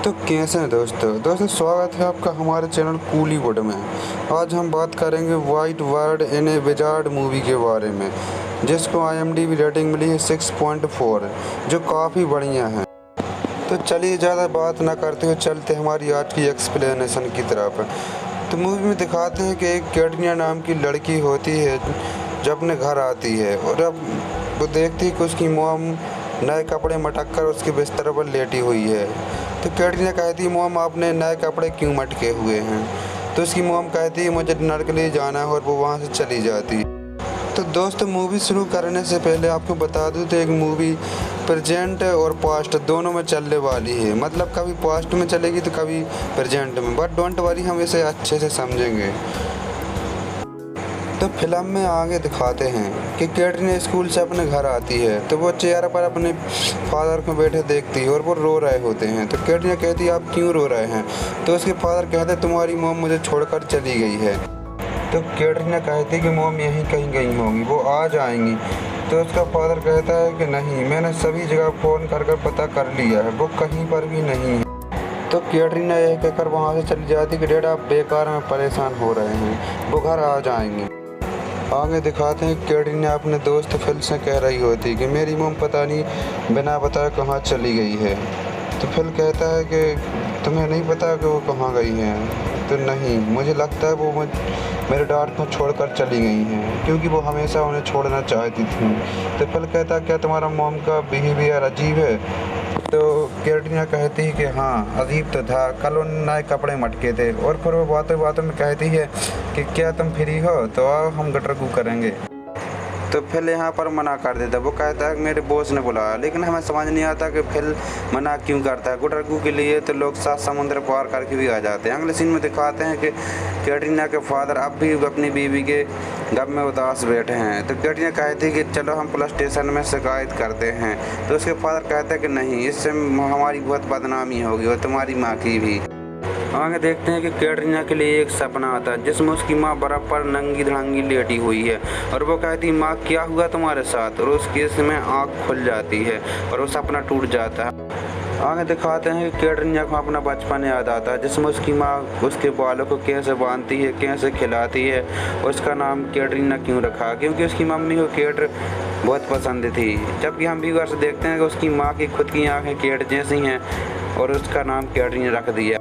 तो कैसे हैं दोस्तों स्वागत है आपका हमारे चैनल कूलीवुड में। आज हम बात करेंगे white word in A wizard movie के बारे में, जिसको IMDb रेटिंग मिली है 6.4, जो काफ़ी बढ़िया है। तो चलिए ज़्यादा बात ना करते हुए चलते हमारी आज की एक्सप्लेनेशन की तरफ। तो मूवी में दिखाते हैं कि एक कैटरीना नाम की लड़की होती है जो अपने घर आती है और अब वो देखती है कि उसकी मॉम नए कपड़े मटक कर उसके बिस्तर पर लेटी हुई है। तो कैटरीना कहती है, मॉम आपने नए कपड़े क्यों मटके हुए हैं? तो उसकी मॉम कहती है, मुझे डिनर के लिए जाना है, और वो वहाँ से चली जाती है। तो दोस्तों मूवी शुरू करने से पहले आपको बता दूं तो एक मूवी प्रेजेंट और पास्ट दोनों में चलने वाली है। मतलब कभी पास्ट में चलेगी तो कभी प्रेजेंट में, बट डोंट वरी, हम इसे अच्छे से समझेंगे। तो फिल्म में आगे दिखाते हैं कि कैटरीना स्कूल से अपने घर आती है, तो वो चेयर पर अपने फादर को बैठे देखती है और वो रो रहे होते हैं। तो कैटरीना कहती है, आप क्यों रो रहे हैं? तो उसके फादर कहते हैं, तुम्हारी मॉम मुझे छोड़कर चली गई है। तो कैटरीना कहती है कि मॉम यहीं कहीं गई होंगी, वो आ जाएंगी। तो उसका फादर कहता है कि नहीं, मैंने सभी जगह फ़ोन कर पता कर लिया है, वो कहीं पर भी नहीं है। तो कैटरीना यह कहकर वहाँ से चली जाती कि डैड आप बेकार में परेशान हो रहे हैं, वो घर आ जाएंगे। आगे दिखाते हैं कैटरीना अपने दोस्त फिल से कह रही होती कि मेरी मॉम पता नहीं बिना बताए कहाँ चली गई है। तो फिल कहता है कि तुम्हें नहीं पता कि वो कहाँ गई हैं? तो नहीं, मुझे लगता है वो मेरे डैड को छोड़कर चली गई हैं, क्योंकि वो हमेशा उन्हें छोड़ना चाहती थी। तो फिल कहता है, क्या तुम्हारा मॉम का बिहेवियर अजीब है? तो कैटरीना कहती है कि हाँ अजीब तो था, कल उन नए कपड़े मटके थे। और फिर वो बातों बातों में कहती है कि क्या तुम फ्री हो तो आओ हम गटरगू करेंगे। तो फिल यहाँ पर मना कर देता है। वो कहता है कि मेरे बॉस ने बुलाया, लेकिन हमें समझ नहीं आता कि फिल मना क्यों करता है। गुटरगू के लिए तो लोग 7 समुद्र पार करके भी आ जाते हैं। अगले सीन में दिखाते हैं कि कैटरीना के फादर अब भी अपनी बीवी के गम में उदास बैठे हैं। तो कैटरीना कहती है कि चलो हम पुलिस स्टेशन में शिकायत करते हैं। तो उसके फादर कहते हैं कि नहीं, इससे हमारी बहुत बदनामी होगी और तुम्हारी माँ की भी। आगे देखते हैं कि कैटरीना के लिए एक सपना आता है जिसमें उसकी माँ बर्फ पर नंगी धड़ंगी लेटी हुई है और वो कहती है, माँ क्या हुआ तुम्हारे साथ? और उसकी इसमें आँख खुल जाती है और वो सपना टूट जाता है। आगे दिखाते हैं कि कैटरीना को अपना बचपन याद आता है जिसमें उसकी माँ उसके बालों को कैसे बांधती है, कैसे खिलाती है। उसका नाम कैटरीना क्यों रखा? क्योंकि उसकी मम्मी को कैट बहुत पसंद थी। जबकि हम व्यूअर्स देखते हैं कि उसकी माँ की खुद की आँखें कैट जैसी हैं और उसका नाम कैटरीना रख दिया।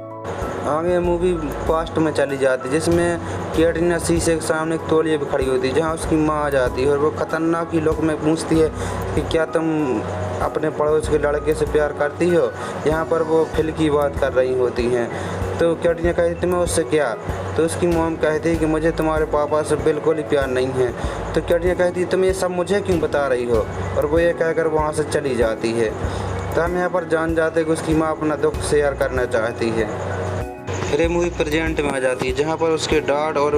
आगे मूवी पास्ट में चली जाती है जिसमें कैटरीना शीशे के सामने एक तौलिए पे खड़ी होती है जहाँ उसकी माँ आ जाती है और वो खतरनाक ही लुक में पूछती है कि क्या तुम अपने पड़ोस के लड़के से प्यार करती हो? यहाँ पर वो फिल की बात कर रही होती हैं। तो कैटरीना कहती है, तुम्हें उससे क्या? तो उसकी मॉम कहती है कि मुझे तुम्हारे पापा से बिल्कुल ही प्यार नहीं है। तो कैटरीना कहती है, तुम ये सब मुझे क्यों बता रही हो? और वो ये कहकर वहाँ से चली जाती है। तो हम यहाँ पर जान जाते हैं कि उसकी माँ अपना दुख शेयर करना चाहती है। फिर ये मूवी प्रेजेंट में आ जाती है जहाँ पर उसके डैड और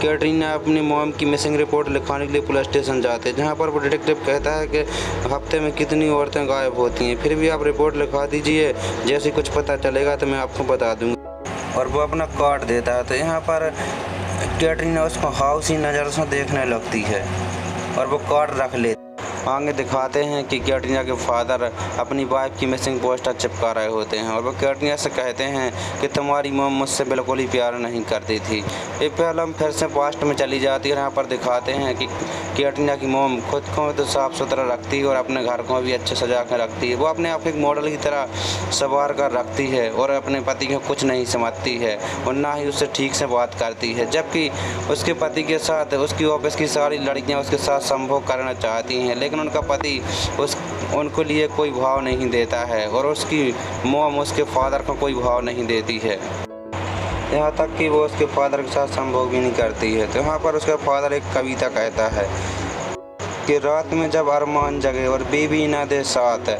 कैटरीना अपनी मॉम की मिसिंग रिपोर्ट लिखवाने के लिए पुलिस स्टेशन जाते हैं, जहाँ पर वो डिटेक्टिव कहता है कि हफ्ते में कितनी औरतें गायब होती हैं, फिर भी आप रिपोर्ट लिखवा दीजिए, जैसे कुछ पता चलेगा तो मैं आपको बता दूँगा। और वो अपना कार्ड देता है। तो यहाँ पर कैटरीना उसको हाउसी नज़र से देखने लगती है और वो कार्ड रख लेती है। आगे दिखाते हैं कि कैटरीना के फादर अपनी वाइफ की मिसिंग पोस्टर चिपका रहे होते हैं और वो कैटरीना से कहते हैं कि तुम्हारी मॉम मुझसे बिल्कुल ही प्यार नहीं करती थी। ये फिल्म फिर से पास्ट में चली जाती है। यहाँ पर दिखाते हैं कि कैटरीना की मॉम खुद को तो साफ़ सुथरा रखती है और अपने घर को भी अच्छे सजा कर रखती है। वो अपने आप एक मॉडल की तरह संवार कर रखती है और अपने पति को कुछ नहीं समझती है और ना ही उससे ठीक से बात करती है। जबकि उसके पति के साथ उसकी ऑफिस की सारी लड़कियाँ उसके साथ संभोग करना चाहती हैं, लेकिन उनका पति उनको लिए कोई भाव नहीं देता है और उसकी मॉम उसके फादर को कोई भाव नहीं देती है, यहाँ तक कि वो उसके फादर के साथ संभोग भी नहीं करती है। तो यहाँ पर उसका फादर एक कविता कहता है कि रात में जब अरमान जगे और बीवी ना दे साथ,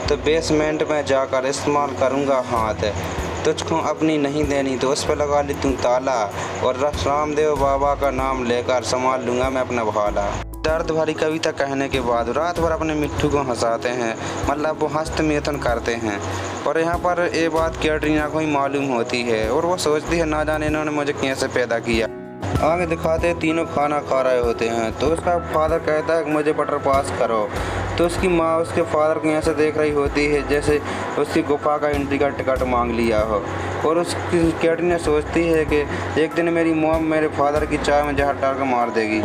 तो बेसमेंट में जाकर इस्तेमाल करूँगा हाथ, तुझको अपनी नहीं देनी तो उस पर लगा ली तू ताला, और रामदेव बाबा का नाम लेकर संभाल लूँगा मैं अपना भाला। दर्द भरी कविता कहने के बाद रात भर अपने मिट्ठू को हंसाते हैं, मतलब वो हस्तमैथुन करते हैं। और यहाँ पर ये बात कैटरीना को ही मालूम होती है और वो सोचती है, ना जाने इन्होंने मुझे कैसे पैदा किया। आगे दिखाते हैं तीनों खाना खा रहे होते हैं। तो उसका फादर कहता है कि मुझे बटर पास करो। तो उसकी माँ उसके फादर को यहाँ से देख रही होती है जैसे उसकी गुफा का एंट्री का टिकट मांग लिया हो। और उसकी कैटरीना सोचती है कि एक दिन मेरी मॉम मेरे फादर की चाय में जहर डाल कर मार देगी।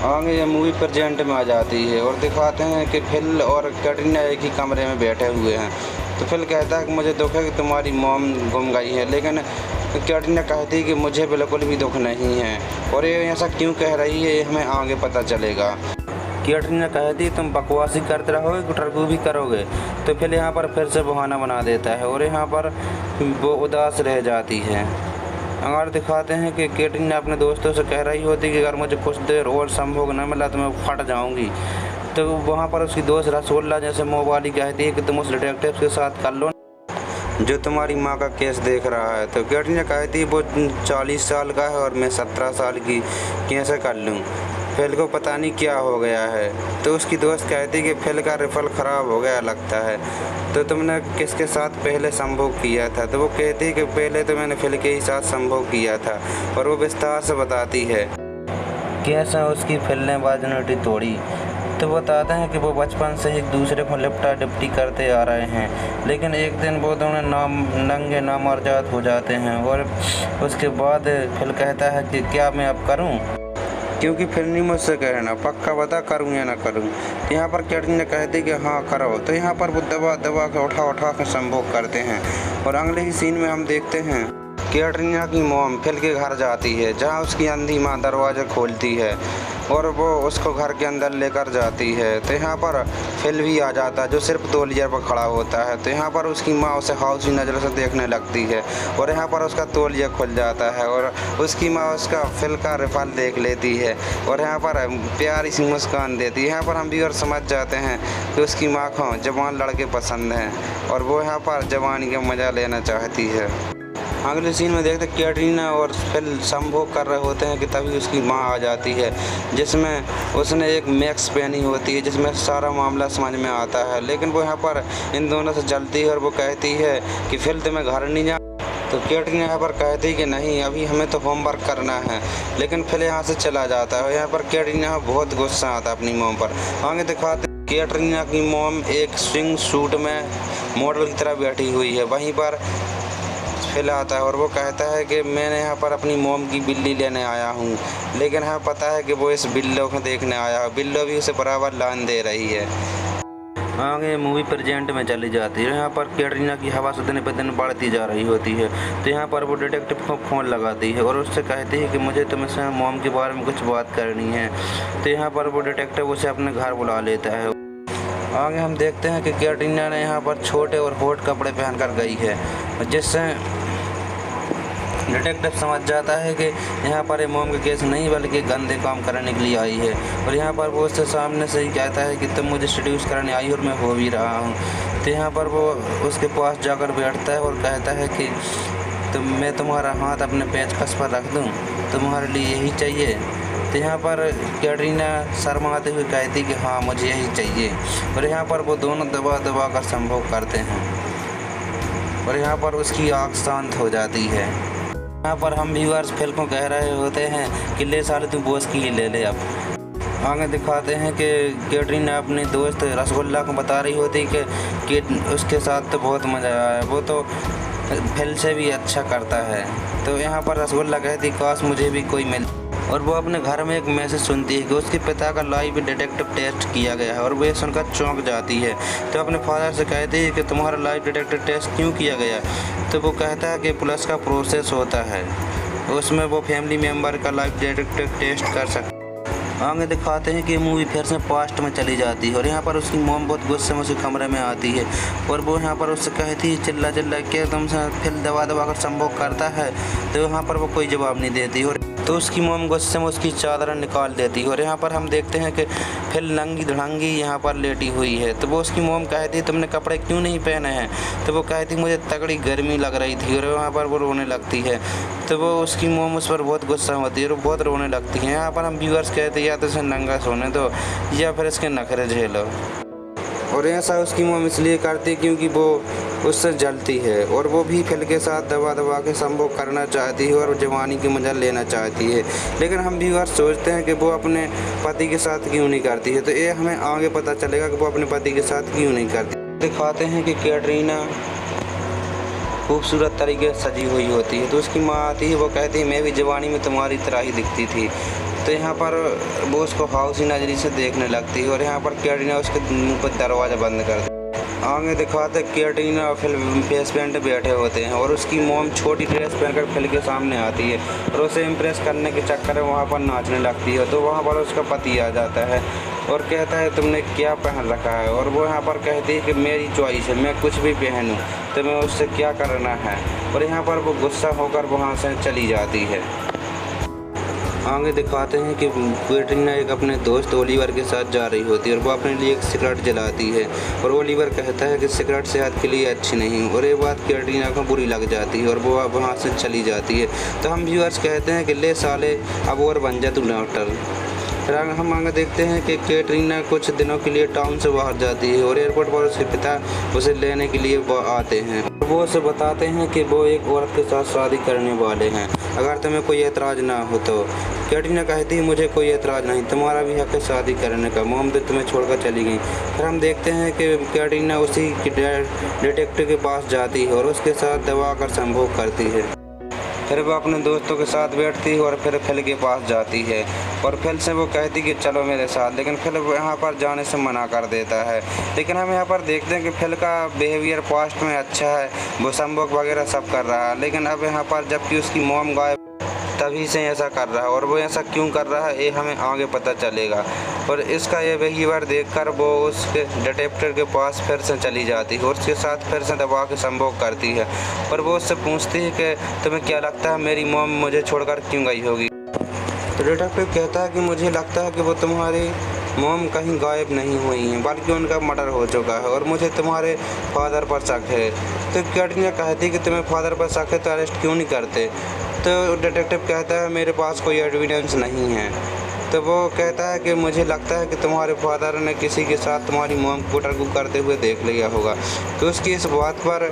आगे ये मूवी प्रेजेंट में आ जाती है और दिखाते हैं कि फिल और कैटरीना एक ही कमरे में बैठे हुए हैं। तो फिल कहता है कि मुझे दुख है कि तुम्हारी मॉम गुम गई है, लेकिन कैटरीना कहती है कि मुझे बिल्कुल भी दुख नहीं है और ये ऐसा क्यों कह रही है ये हमें आगे पता चलेगा। कैटरीना कहती है तुम बकवासी करते रहोगे, गुटरगू भी करोगे। तो फिर यहाँ पर फिर से बहाना बना देता है और यहाँ पर वो उदास रह जाती है। अगर दिखाते हैं कि कैटरीना अपने दोस्तों से कह रही होती कि अगर मुझे कुछ देर और संभोग न मिला तो मैं फट जाऊंगी। तो वहाँ पर उसकी दोस्त रसगुल्ला जैसे मुँह वाली कहती है कि तुम उस डिटेक्टिव के साथ कर लो जो तुम्हारी माँ का केस देख रहा है। तो कैटरीना कहती है वो 40 साल का है और मैं 17 साल की, कैसे कर लूँ। फिल को पता नहीं क्या हो गया है। तो उसकी दोस्त कहती है कि फिल का रिफल ख़राब हो गया लगता है, तो तुमने किसके साथ पहले संभोग किया था। तो वो कहती है कि पहले तो मैंने फिल के ही साथ संभोग किया था और वो विस्तार से बताती है कैसा उसकी फिल ने बाजुनिटी तोड़ी। तो बताते हैं कि वो बचपन से एक दूसरे को लिपटा डिप्टी करते आ रहे हैं, लेकिन एक दिन वो दोनों नंगे नामर्जाद हो जाते हैं। और उसके बाद फिल कहता है कि क्या मैं अब करूं, क्योंकि फिर नहीं मुझसे कहना, पक्का बता करूं या ना करूं। यहाँ पर कैटरीना कहती कि हाँ करो। तो यहाँ पर वो दबा दबा के उठा के संभोग करते हैं। और अगले ही सीन में हम देखते हैं कैटरीना की मॉम फिल के घर जाती है जहाँ उसकी अंधी माँ दरवाज़ा खोलती है और वो उसको घर के अंदर लेकर जाती है। तो यहाँ पर फिल भी आ जाता है जो सिर्फ तौलिया पर खड़ा होता है। तो यहाँ पर उसकी माँ उसे हौसी नज़र से देखने लगती है और यहाँ पर उसका तौलिया खुल जाता है और उसकी माँ उसका फिल का रिफल देख लेती है और यहाँ पर प्यारी सी मुस्कान देती है। यहाँ पर हम भी और समझ जाते हैं कि उसकी माँ को जवान लड़के पसंद हैं और वो यहाँ पर जवानी का मज़ा लेना चाहती है। अगले सीन में देखते कैटरीना और फिल संभोग कर रहे होते हैं कि तभी उसकी माँ आ जाती है जिसमें उसने एक मैक्स पहनी होती है जिसमें सारा मामला समझ में आता है। लेकिन वो यहाँ पर इन दोनों से जलती है और वो कहती है कि फिल तुम्हें घर नहीं जा। तो कैटरीना यहाँ पर कहती है कि नहीं अभी हमें तो होमवर्क करना है, लेकिन फिल यहाँ से चला जाता है। यहाँ पर कैटरीना बहुत गुस्सा आता है अपनी मोम पर। आगे दिखाते कैटरीना की मोम एक स्विंग सूट में मॉडल की तरह बैठी हुई है। वहीं पर फिल आता है और वो कहता है कि मैंने यहाँ पर अपनी मोम की बिल्ली लेने आया हूँ, लेकिन हमें पता है कि वो इस बिल्लो को देखने आया है। बिल्लो भी उसे बराबर लान दे रही है। आगे मूवी प्रेजेंट में चली जाती है। यहाँ पर कैटरीना की हवा दिन पे दिन बढ़ती जा रही होती है। तो यहाँ पर वो डिटेक्टिव को फ़ोन लगाती है और उससे कहती है कि मुझे तुमसे मोम के बारे में कुछ बात करनी है। तो यहाँ पर वो डिटेक्टिव उसे अपने घर बुला लेता है। आगे हम देखते हैं कि कैटरीना ने यहाँ पर छोटे और हॉट कपड़े पहनकर गई है, जिससे डिटेक्टिव समझ जाता है कि यहाँ पर मोम का केस नहीं बल्कि गंदे काम करने के लिए आई है। और यहाँ पर वो उससे सामने से ही कहता है कि तुम मुझे सेड्यूस करने आई और मैं हो भी रहा हूँ। तो यहाँ पर वो उसके पास जाकर बैठता है और कहता है कि मैं तुम्हारा हाथ अपने पेचकस पर रख दूँ, तुम्हारे लिए यही चाहिए। तो यहाँ पर कैटरीना शर्माते हुए कहती कि हाँ मुझे यही चाहिए। और यहाँ पर वो दोनों दबा दबा कर संभोग करते हैं और यहाँ पर उसकी आँख शांत हो जाती है। यहाँ पर हम व्यूअर्स फिल को कह रहे होते हैं कि ले साले तू बॉस की ही ले ले। अब आगे दिखाते हैं कि कैटरीना अपने दोस्त रसगुल्ला को बता रही होती कि उसके साथ तो बहुत मज़ा आया है, वो तो फिल से भी अच्छा करता है। तो यहाँ पर रसगुल्ला कहती काश मुझे भी कोई मिल। और वो अपने घर में एक मैसेज सुनती है कि उसके पिता का लाइव डिटेक्टिव टेस्ट किया गया है और वो ये सुनकर चौंक जाती है। तो अपने फादर से कहती है कि तुम्हारा लाइव डिटेक्टिव टेस्ट क्यों किया गया। तो वो कहता है कि पुलिस का प्रोसेस होता है, उसमें वो फैमिली मेम्बर का लाइव डिटेक्टिव टेस्ट कर सकते। आगे दिखाते हैं कि मूवी फिर से पास्ट में चली जाती है और यहाँ पर उसकी मोम बहुत गुस्से में उसी कमरे में आती है और वो यहाँ पर उससे कहती है चिल्ला चिल्ला के तुमसे फिल दबा दबा कर संभोग करता है। तो यहाँ पर वो कोई जवाब नहीं देती और तो उसकी मोम गुस्से में उसकी चादर निकाल देती है। और यहाँ पर हम देखते हैं कि फिल नंगी धड़ंगी यहाँ पर लेटी हुई है। तो वो उसकी मोम कहती है तुमने कपड़े क्यों नहीं पहने हैं। तो वो कहती मुझे तगड़ी गर्मी लग रही थी और वहाँ पर वो रोने लगती है। तो वो उसकी मोम उस पर बहुत गुस्सा होती है और बहुत रोने लगती है। यहाँ पर हम व्यूअर्स कहते हैं या तो इसे नंगा सोने दो या फिर इसके नखरे झेलो। और ऐसा उसकी मॉम इसलिए करती क्योंकि वो उससे जलती है और वो भी फिल के साथ दबा दबा के संभोग करना चाहती है और जवानी की मजा लेना चाहती है। लेकिन हम व्यूअर्स सोचते हैं कि वो अपने पति के साथ क्यों नहीं करती है, तो ये हमें आगे पता चलेगा कि वो अपने पति के साथ क्यों नहीं करती। दिखाते हैं कि कैटरीना खूबसूरत तरीके से सजी हुई होती है, तो उसकी माँ आती है, वो कहती है मैं भी जवानी में तुम्हारी तरह ही दिखती थी। तो यहाँ पर वो उसको हौसी नजरी से देखने लगती है और यहाँ पर कैटरीना उसके मुंह पर दरवाज़ा बंद कर देती है। आगे दिखाते कैटरीना और फिल फेस पेंट बैठे होते हैं और उसकी मॉम छोटी ड्रेस पहनकर फिल के सामने आती है और उसे इम्प्रेस करने के चक्कर में वहाँ पर नाचने लगती है। तो वहाँ पर उसका पति आ जाता है और कहता है तुमने क्या पहन रखा है, और वो यहाँ पर कहती है कि मेरी चॉइस है, मैं कुछ भी पहनूं, तो मैं उससे क्या करना है। और यहाँ पर वो गुस्सा होकर वहाँ से चली जाती है। आगे दिखाते हैं कि कैटरीना एक अपने दोस्त ओलिवर के साथ जा रही होती है और वो अपने लिए एक सिगरेट जलाती है और ओलिवर कहता है कि सिगरेट सेहत के लिए अच्छी नहीं, और ये बात कैटरीना को बुरी लग जाती है और वो वहाँ से चली जाती है। तो हम व्यूअर्स कहते हैं कि ले साले अब और बन जा तू डॉक्टर। फिर हम आगे देखते हैं कि कैटरीना कुछ दिनों के लिए टाउन से बाहर जाती है और एयरपोर्ट पर उसके पिता उसे लेने के लिए आते हैं। वो उसे बताते हैं कि वो एक औरत के साथ शादी करने वाले हैं, अगर तुम्हें कोई एतराज़ ना हो तो। कैटरीना कहती है मुझे कोई एतराज़ नहीं, तुम्हारा भी हक है शादी करने का, मोम तो तुम्हें छोड़कर चली गई। फिर हम देखते हैं कि कैटरीना उसी डिटेक्टिव के पास जाती है और उसके साथ दबा कर संभोग करती है। फिर वो अपने दोस्तों के साथ बैठती है और फिर फिल के पास जाती है और फिल से वो कहती कि चलो मेरे साथ, लेकिन फिल यहाँ पर जाने से मना कर देता है। लेकिन हम यहाँ पर देखते हैं कि फिल का बिहेवियर पास्ट में अच्छा है, वो संभोग वगैरह सब कर रहा है, लेकिन अब यहाँ पर जबकि उसकी मॉम गायब तभी से ऐसा कर रहा है, और वो ऐसा क्यों कर रहा है ये हमें आगे पता चलेगा। और इसका ये बिहेवियर देखकर वो उसके डिटेक्टिव के पास फिर से चली जाती है और उसके साथ फिर से दबा के संभोग करती है और वो उससे पूछती है कि तुम्हें क्या लगता है मेरी मॉम मुझे छोड़कर क्यों गई होगी। तो डिटेक्टिव कहता है कि मुझे लगता है कि वो तुम्हारी मॉम कहीं गायब नहीं हुई हैं, बल्कि उनका मर्डर हो चुका है और मुझे तुम्हारे फादर पर शक है। तो कैटरीना कहती है कि तुम्हें फादर पर शक है तो अरेस्ट क्यों नहीं करते। तो डिटेक्टिव कहता है मेरे पास कोई एविडेंस नहीं है। तो वो कहता है कि मुझे लगता है कि तुम्हारे फादर ने किसी के साथ तुम्हारी मॉम को टर्गू करते हुए देख लिया होगा। तो उसकी इस बात पर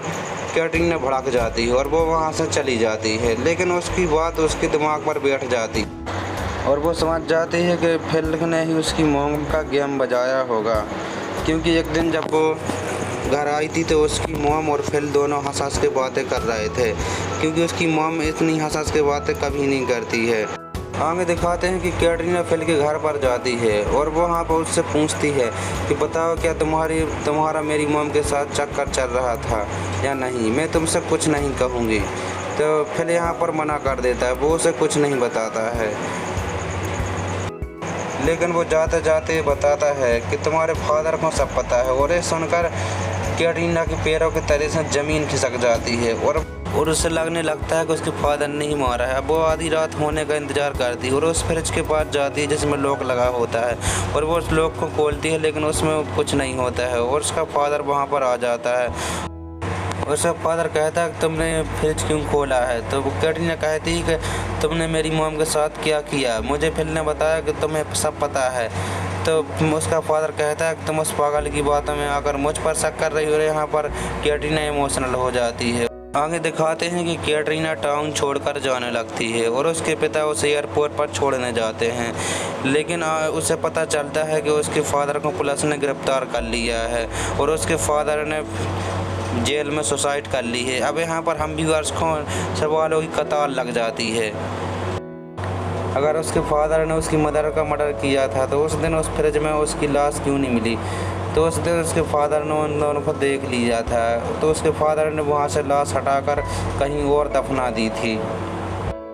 कैटरीना भड़क जाती है और वो वहाँ से चली जाती है, लेकिन उसकी बात उसके दिमाग पर बैठ जाती और वो समझ जाती है कि फिल ने ही उसकी मॉम का गेम बजाया होगा, क्योंकि एक दिन जब वो घर आई थी तो उसकी मॉम और फिल दोनों हंस के बातें कर रहे थे, क्योंकि उसकी मॉम इतनी हंस के बातें कभी नहीं करती है। आगे दिखाते हैं कि कैटरीना फिल के घर पर जाती है और वो वहाँ पर उससे पूछती है कि बताओ क्या तुम्हारा मेरी मॉम के साथ चक्कर चल रहा था या नहीं, मैं तुमसे कुछ नहीं कहूँगी। तो फिल यहाँ पर मना कर देता है, वो उसे कुछ नहीं बताता है, लेकिन वो जाते जाते बताता है कि तुम्हारे फादर को सब पता है। और ये सुनकर कैटरीना के पैरों के तले से ज़मीन खिसक जाती है और उससे लगने लगता है कि उसके फादर ने ही मारा है। अब वो आधी रात होने का इंतज़ार करती है और उस फ्रिज के पास जाती है जिसमें लॉक लगा होता है और वो उस लॉक को खोलती है, लेकिन उसमें कुछ नहीं होता है और उसका फादर वहाँ पर आ जाता है। उसका फादर कहता है कि तुमने फ्रिज क्यों खोला है। तो वो कैटरीना कहती है कि तुमने मेरी मॉम के साथ क्या किया, मुझे फिल ने बताया कि तुम्हें सब पता है। तो उसका फादर कहता है कि तुम उस पागल की बातों में आकर मुझ पर शक कर रही हो। यहाँ पर कैटरीना इमोशनल हो जाती है। आगे दिखाते हैं कि कैटरीना टाउन छोड़कर जाने लगती है और उसके पिता उसे एयरपोर्ट पर छोड़ने जाते हैं, लेकिन उसे पता चलता है कि उसके फादर को पुलिस ने गिरफ्तार कर लिया है और उसके फादर ने जेल में सुसाइड कर ली है। अब यहाँ पर हम व्यूअर्स को सवालों की कतार लग जाती है। अगर उसके फादर ने उसकी मदर का मर्डर किया था तो उस दिन उस फ्रिज में उसकी लाश क्यों नहीं मिली। तो उस दिन उसके फादर ने उन दोनों को देख लिया था, तो उसके फादर ने वहाँ से लाश हटाकर कहीं और दफना दी थी।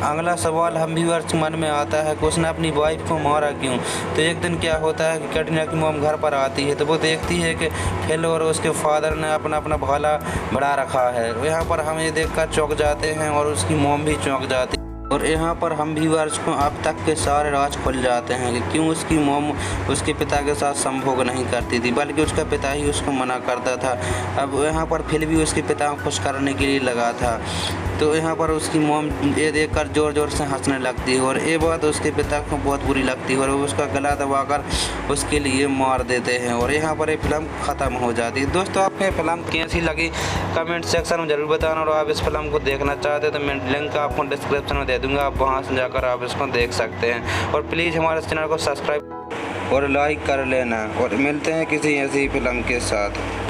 अगला सवाल हम व्यूअर्स मन में आता है कि उसने अपनी वाइफ को मारा क्यों। तो एक दिन क्या होता है कि कैटरीना की मॉम घर पर आती है तो वो देखती है कि फिल और उसके फादर ने अपना भाला बढ़ा रखा है। यहाँ पर हम ये देखकर चौंक जाते हैं और उसकी मॉम भी चौंक जाती है और यहाँ पर हम व्यूअर्स को अब तक के सारे राज खुल जाते हैं कि क्यों उसकी मॉम उसके पिता के साथ संभोग नहीं करती थी, बल्कि उसका पिता ही उसको मना करता था। अब यहाँ पर फिल भी उसके पिता को खुश करने के लिए लगा था। तो यहाँ पर उसकी मॉम ये देखकर ज़ोर ज़ोर से हंसने लगती है और ये बात उसके पिता को बहुत बुरी लगती है और वो उसका गला दबाकर उसके लिए मार देते हैं और यहाँ पर ये फिल्म ख़त्म हो जाती है। दोस्तों, आपको ये फिल्म कैसी लगी कमेंट सेक्शन में ज़रूर बताना और आप इस फिल्म को देखना चाहते हैं तो मैं लिंक आपको डिस्क्रिप्शन में दे दूँगा, आप वहाँ से जाकर आप इसको देख सकते हैं। और प्लीज़ हमारे चैनल को सब्सक्राइब और लाइक कर लेना और मिलते हैं किसी ऐसी फिल्म के साथ।